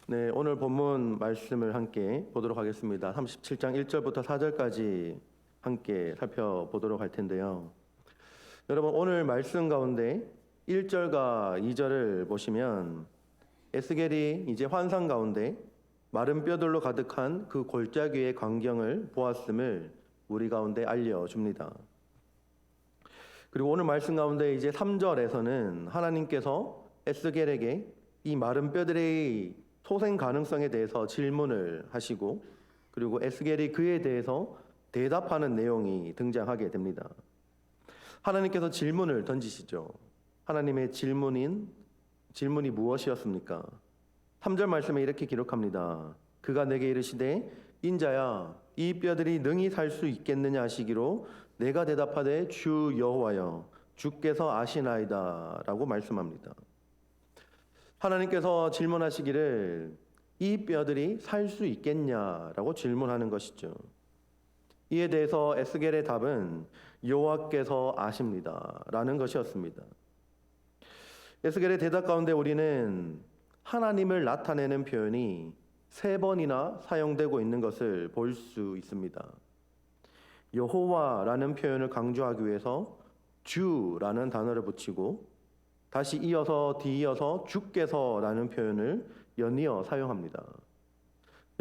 네, 오늘 본문 말씀을 함께 보도록 하겠습니다. 37장 1절부터 4절까지 함께 살펴보도록 할 텐데요. 여러분, 오늘 말씀 가운데 1절과 2절을 보시면 에스겔이 이제 환상 가운데 마른 뼈들로 가득한 그 골짜기의 광경을 보았음을 우리 가운데 알려줍니다. 그리고 오늘 말씀 가운데 이제 3절에서는 하나님께서 에스겔에게 이 마른 뼈들의 소생 가능성에 대해서 질문을 하시고, 그리고 에스겔이 그에 대해서 대답하는 내용이 등장하게 됩니다. 하나님께서 질문을 던지시죠. 하나님의 질문이 무엇이었습니까? 3절 말씀에 이렇게 기록합니다. 그가 내게 이르시되 인자야 이 뼈들이 능히 살 수 있겠느냐 하시기로 내가 대답하되 주 여호와여 주께서 아시나이다 라고 말씀합니다. 하나님께서 질문하시기를 이 뼈들이 살 수 있겠냐라고 질문하는 것이죠. 이에 대해서 에스겔의 답은 여호와께서 아십니다 라는 것이었습니다. 에스겔의 대답 가운데 우리는 하나님을 나타내는 표현이 3번이나 사용되고 있는 것을 볼 수 있습니다. 여호와라는 표현을 강조하기 위해서 주라는 단어를 붙이고, 다시 뒤이어서 주께서라는 표현을 연이어 사용합니다.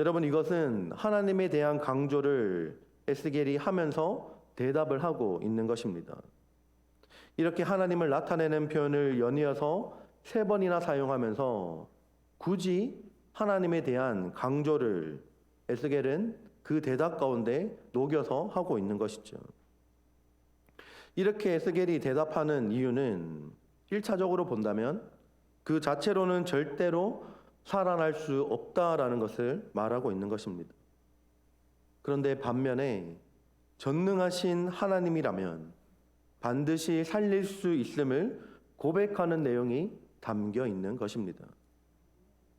여러분, 이것은 하나님에 대한 강조를 에스겔이 하면서 대답을 하고 있는 것입니다. 이렇게 하나님을 나타내는 표현을 연이어서 3번이나 사용하면서 굳이 하나님에 대한 강조를 에스겔은 그 대답 가운데 녹여서 하고 있는 것이죠. 이렇게 에스겔이 대답하는 이유는 1차적으로 본다면 그 자체로는 절대로 살아날 수 없다라는 것을 말하고 있는 것입니다. 그런데 반면에 전능하신 하나님이라면 반드시 살릴 수 있음을 고백하는 내용이 담겨 있는 것입니다.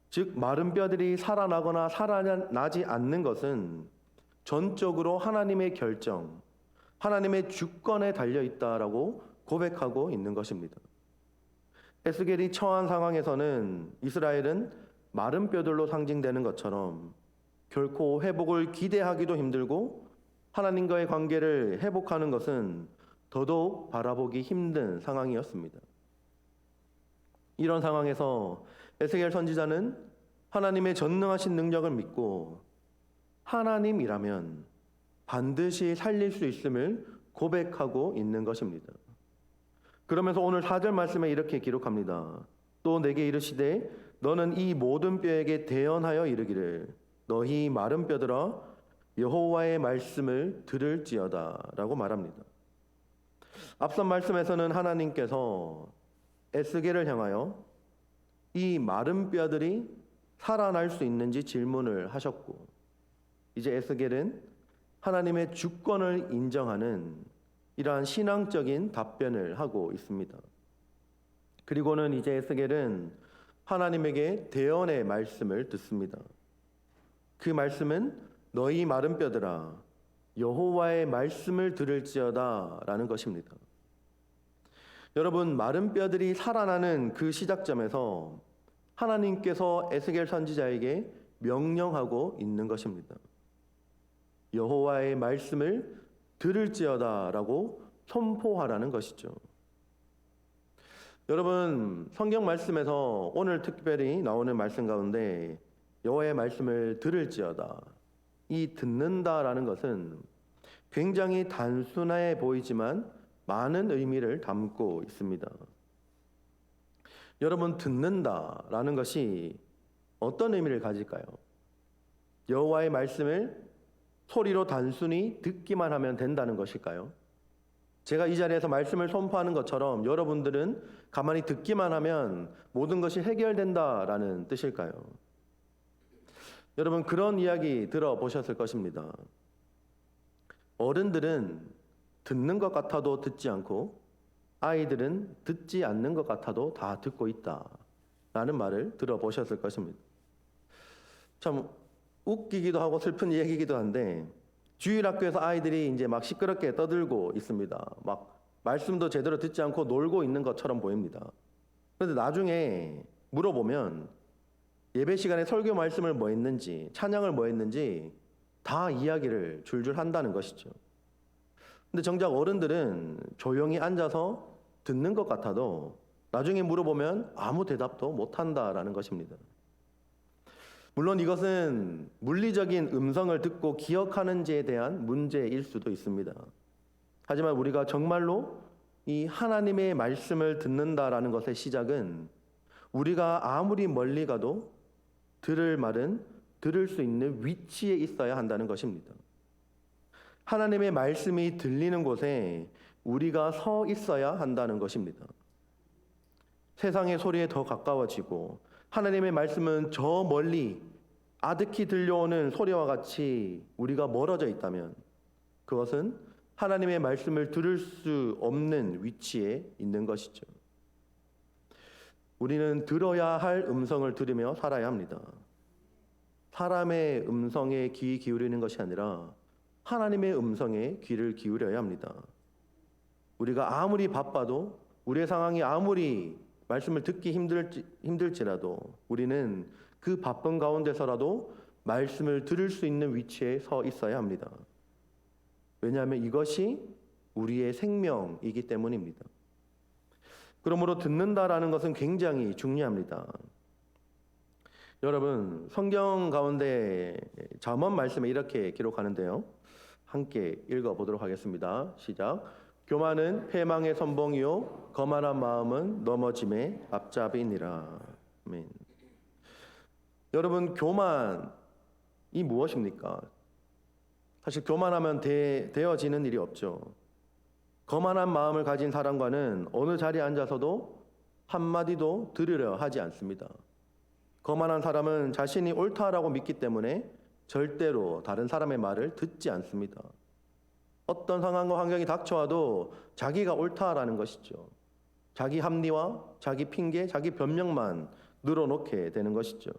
즉 마른 뼈들이 살아나거나 살아나지 않는 것은 전적으로 하나님의 결정, 하나님의 주권에 달려 있다라고 고백하고 있는 것입니다. 에스겔이 처한 상황에서는 이스라엘은 마른 뼈들로 상징되는 것처럼 결코 회복을 기대하기도 힘들고 하나님과의 관계를 회복하는 것은 더더욱 바라보기 힘든 상황이었습니다. 이런 상황에서 에스겔 선지자는 하나님의 전능하신 능력을 믿고 하나님이라면 반드시 살릴 수 있음을 고백하고 있는 것입니다. 그러면서 오늘 4절 말씀에 이렇게 기록합니다. 또 내게 이르시되 너는 이 모든 뼈에게 대언하여 이르기를 너희 마른 뼈들아 여호와의 말씀을 들을지어다 라고 말합니다. 앞선 말씀에서는 하나님께서 에스겔을 향하여 이 마른 뼈들이 살아날 수 있는지 질문을 하셨고, 이제 에스겔은 하나님의 주권을 인정하는 이러한 신앙적인 답변을 하고 있습니다. 그리고는 이제 에스겔은 하나님에게 대언의 말씀을 듣습니다. 그 말씀은 너희 마른 뼈들아 여호와의 말씀을 들을지어다 라는 것입니다. 여러분, 마른 뼈들이 살아나는 그 시작점에서 하나님께서 에스겔 선지자에게 명령하고 있는 것입니다. 여호와의 말씀을 들을지어다 라고 선포하라는 것이죠. 여러분, 성경 말씀에서 오늘 특별히 나오는 말씀 가운데 여호와의 말씀을 들을지어다, 이 듣는다라는 것은 굉장히 단순해 보이지만 많은 의미를 담고 있습니다. 여러분, 듣는다라는 것이 어떤 의미를 가질까요? 여호와의 말씀을 소리로 단순히 듣기만 하면 된다는 것일까요? 제가 이 자리에서 말씀을 선포하는 것처럼 여러분들은 가만히 듣기만 하면 모든 것이 해결된다라는 뜻일까요? 여러분, 그런 이야기 들어보셨을 것입니다. 어른들은 듣는 것 같아도 듣지 않고 아이들은 듣지 않는 것 같아도 다 듣고 있다라는 말을 들어보셨을 것입니다. 참 웃기기도 하고 슬픈 얘기이기도 한데, 주일학교에서 아이들이 이제 막 시끄럽게 떠들고 있습니다. 막 말씀도 제대로 듣지 않고 놀고 있는 것처럼 보입니다. 그런데 나중에 물어보면 예배 시간에 설교 말씀을 뭐 했는지, 찬양을 뭐 했는지 다 이야기를 줄줄 한다는 것이죠. 근데 정작 어른들은 조용히 앉아서 듣는 것 같아도 나중에 물어보면 아무 대답도 못한다라는 것입니다. 물론 이것은 물리적인 음성을 듣고 기억하는지에 대한 문제일 수도 있습니다. 하지만 우리가 정말로 이 하나님의 말씀을 듣는다라는 것의 시작은 우리가 아무리 멀리 가도 들을 말은 들을 수 있는 위치에 있어야 한다는 것입니다. 하나님의 말씀이 들리는 곳에 우리가 서 있어야 한다는 것입니다. 세상의 소리에 더 가까워지고 하나님의 말씀은 저 멀리 아득히 들려오는 소리와 같이 우리가 멀어져 있다면 그것은 하나님의 말씀을 들을 수 없는 위치에 있는 것이죠. 우리는 들어야 할 음성을 들으며 살아야 합니다. 사람의 음성에 귀 기울이는 것이 아니라 하나님의 음성에 귀를 기울여야 합니다. 우리가 아무리 바빠도 우리의 상황이 아무리 말씀을 듣기 힘들지라도 우리는 그 바쁜 가운데서라도 말씀을 들을 수 있는 위치에 서 있어야 합니다. 왜냐하면 이것이 우리의 생명이기 때문입니다. 그러므로 듣는다라는 것은 굉장히 중요합니다. 여러분, 성경 가운데 잠언 말씀에 이렇게 기록하는데요. 함께 읽어보도록 하겠습니다. 시작. 교만은 패망의 선봉이요 거만한 마음은 넘어짐의 앞잡이니라. 아멘. 여러분, 교만이 무엇입니까? 사실 교만하면 되어지는 일이 없죠. 거만한 마음을 가진 사람과는 어느 자리에 앉아서도 한마디도 들으려 하지 않습니다. 거만한 사람은 자신이 옳다라고 믿기 때문에 절대로 다른 사람의 말을 듣지 않습니다. 어떤 상황과 환경이 닥쳐와도 자기가 옳다라는 것이죠. 자기 합리화, 자기 핑계, 자기 변명만 늘어놓게 되는 것이죠.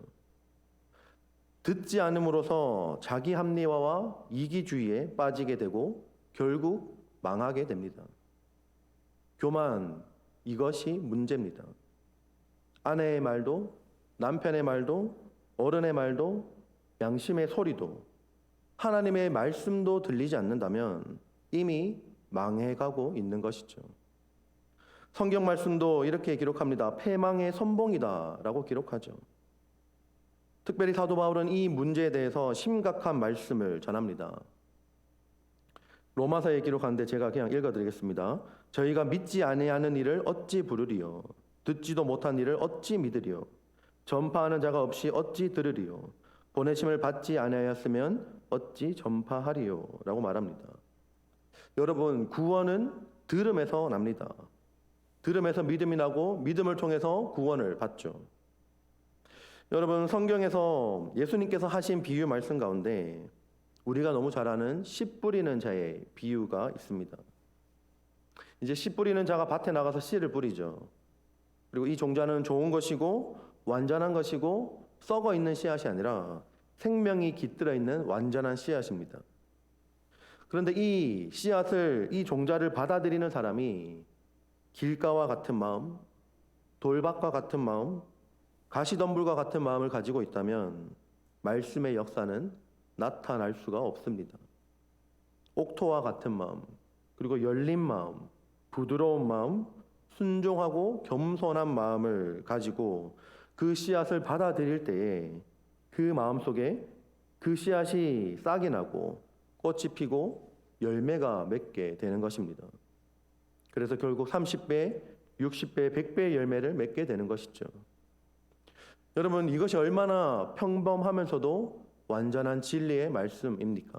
듣지 않음으로써 자기 합리화와 이기주의에 빠지게 되고 결국 망하게 됩니다. 교만, 이것이 문제입니다. 아내의 말도, 남편의 말도, 어른의 말도, 양심의 소리도, 하나님의 말씀도 들리지 않는다면 이미 망해가고 있는 것이죠. 성경 말씀도 이렇게 기록합니다. 패망의 선봉이다 라고 기록하죠. 특별히 사도 바울은 이 문제에 대해서 심각한 말씀을 전합니다. 로마서에 기록하는데 제가 그냥 읽어드리겠습니다. 저희가 믿지 아니하는 일을 어찌 부르리요? 듣지도 못한 일을 어찌 믿으리요? 전파하는 자가 없이 어찌 들으리요? 보내심을 받지 아니하였으면 어찌 전파하리요? 라고 말합니다. 여러분, 구원은 들음에서 납니다. 들음에서 믿음이 나고 믿음을 통해서 구원을 받죠. 여러분, 성경에서 예수님께서 하신 비유 말씀 가운데 우리가 너무 잘 아는 씨 뿌리는 자의 비유가 있습니다. 이제 씨 뿌리는 자가 밭에 나가서 씨를 뿌리죠. 그리고 이 종자는 좋은 것이고 완전한 것이고 썩어 있는 씨앗이 아니라 생명이 깃들어 있는 완전한 씨앗입니다. 그런데 이 씨앗을, 이 종자를 받아들이는 사람이 길가와 같은 마음, 돌밭과 같은 마음, 가시덤불과 같은 마음을 가지고 있다면 말씀의 역사는 나타날 수가 없습니다. 옥토와 같은 마음, 그리고 열린 마음, 부드러운 마음, 순종하고 겸손한 마음을 가지고 그 씨앗을 받아들일 때에 그 마음 속에 그 씨앗이 싹이 나고 꽃이 피고 열매가 맺게 되는 것입니다. 그래서 결국 30배, 60배, 100배의 열매를 맺게 되는 것이죠. 여러분, 이것이 얼마나 평범하면서도 완전한 진리의 말씀입니까?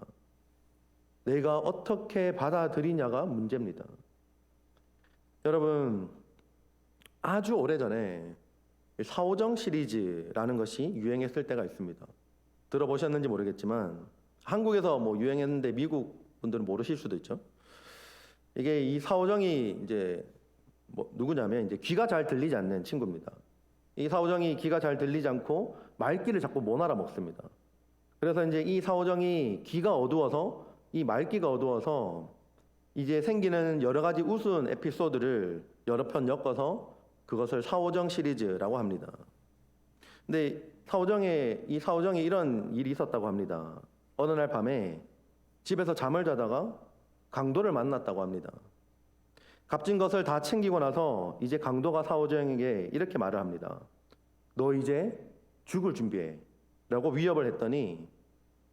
내가 어떻게 받아들이냐가 문제입니다. 여러분, 아주 오래전에 사오정 시리즈라는 것이 유행했을 때가 있습니다. 들어보셨는지 모르겠지만 한국에서 뭐 유행했는데 미국 분들은 모르실 수도 있죠. 이게 이 사오정이 이제 뭐 누구냐면 이제 귀가 잘 들리지 않는 친구입니다. 이 사오정이 귀가 잘 들리지 않고 말귀를 자꾸 못 알아먹습니다. 그래서 이제 이 사오정이 귀가 어두워서, 이 말귀가 어두워서 이제 생기는 여러 가지 우스운 에피소드를 여러 편 엮어서 그것을 사오정 시리즈라고 합니다. 근데 이 사오정에 이런 일이 있었다고 합니다. 어느 날 밤에 집에서 잠을 자다가 강도를 만났다고 합니다. 값진 것을 다 챙기고 나서 이제 강도가 사오정에게 이렇게 말을 합니다. 너 이제 죽을 준비해 라고 위협을 했더니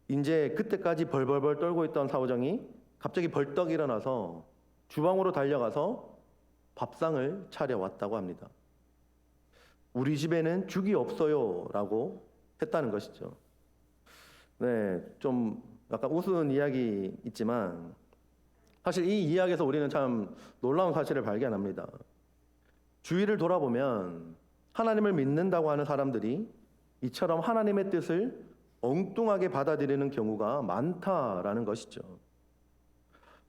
이제 그때까지 벌벌벌 떨고 있던 사오정이 갑자기 벌떡 일어나서 주방으로 달려가서 밥상을 차려왔다고 합니다. 우리 집에는 죽이 없어요 라고 했다는 것이죠. 네, 좀 약간 우스운 이야기 있지만 사실 이 이야기에서 우리는 참 놀라운 사실을 발견합니다. 주위를 돌아보면 하나님을 믿는다고 하는 사람들이 이처럼 하나님의 뜻을 엉뚱하게 받아들이는 경우가 많다라는 것이죠.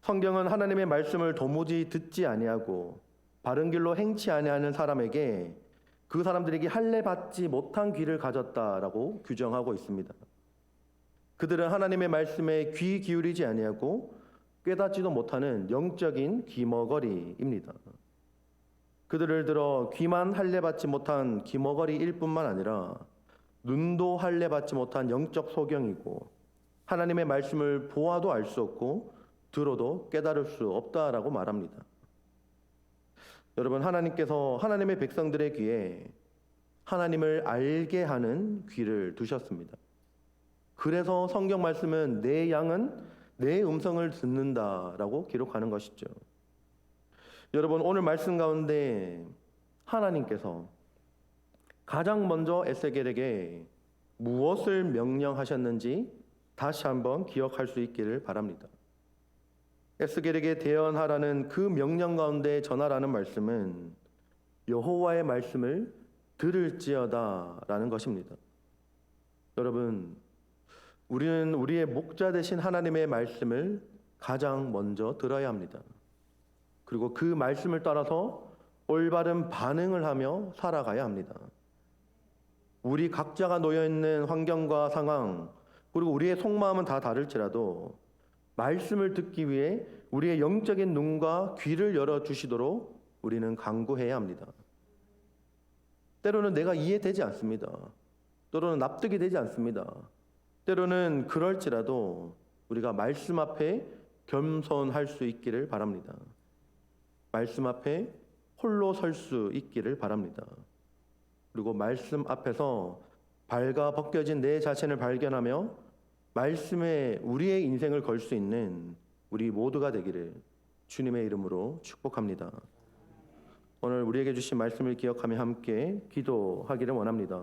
성경은 하나님의 말씀을 도무지 듣지 아니하고 바른 길로 행치 아니하는 사람에게 그 사람들에게 할례 받지 못한 귀를 가졌다라고 규정하고 있습니다. 그들은 하나님의 말씀에 귀 기울이지 아니하고 깨닫지도 못하는 영적인 귀머거리입니다. 그들을 들어 귀만 할례 받지 못한 귀머거리일 뿐만 아니라 눈도 할례 받지 못한 영적 소경이고 하나님의 말씀을 보아도 알 수 없고 들어도 깨달을 수 없다라고 말합니다. 여러분, 하나님께서 하나님의 백성들의 귀에 하나님을 알게 하는 귀를 두셨습니다. 그래서 성경 말씀은 내 양은 내 음성을 듣는다라고 기록하는 것이죠. 여러분, 오늘 말씀 가운데 하나님께서 가장 먼저 에스겔에게 무엇을 명령하셨는지 다시 한번 기억할 수 있기를 바랍니다. 에스겔에게 대언하라는 그 명령 가운데 전하라는 말씀은 여호와의 말씀을 들을지어다라는 것입니다. 여러분, 우리는 우리의 목자 되신 하나님의 말씀을 가장 먼저 들어야 합니다. 그리고 그 말씀을 따라서 올바른 반응을 하며 살아가야 합니다. 우리 각자가 놓여있는 환경과 상황, 그리고 우리의 속마음은 다 다를지라도 말씀을 듣기 위해 우리의 영적인 눈과 귀를 열어주시도록 우리는 간구해야 합니다. 때로는 내가 이해되지 않습니다. 때로는 납득이 되지 않습니다. 때로는 그럴지라도 우리가 말씀 앞에 겸손할 수 있기를 바랍니다. 말씀 앞에 홀로 설 수 있기를 바랍니다. 그리고 말씀 앞에서 발가 벗겨진 내 자신을 발견하며 말씀에 우리의 인생을 걸 수 있는 우리 모두가 되기를 주님의 이름으로 축복합니다. 오늘 우리에게 주신 말씀을 기억하며 함께 기도하기를 원합니다.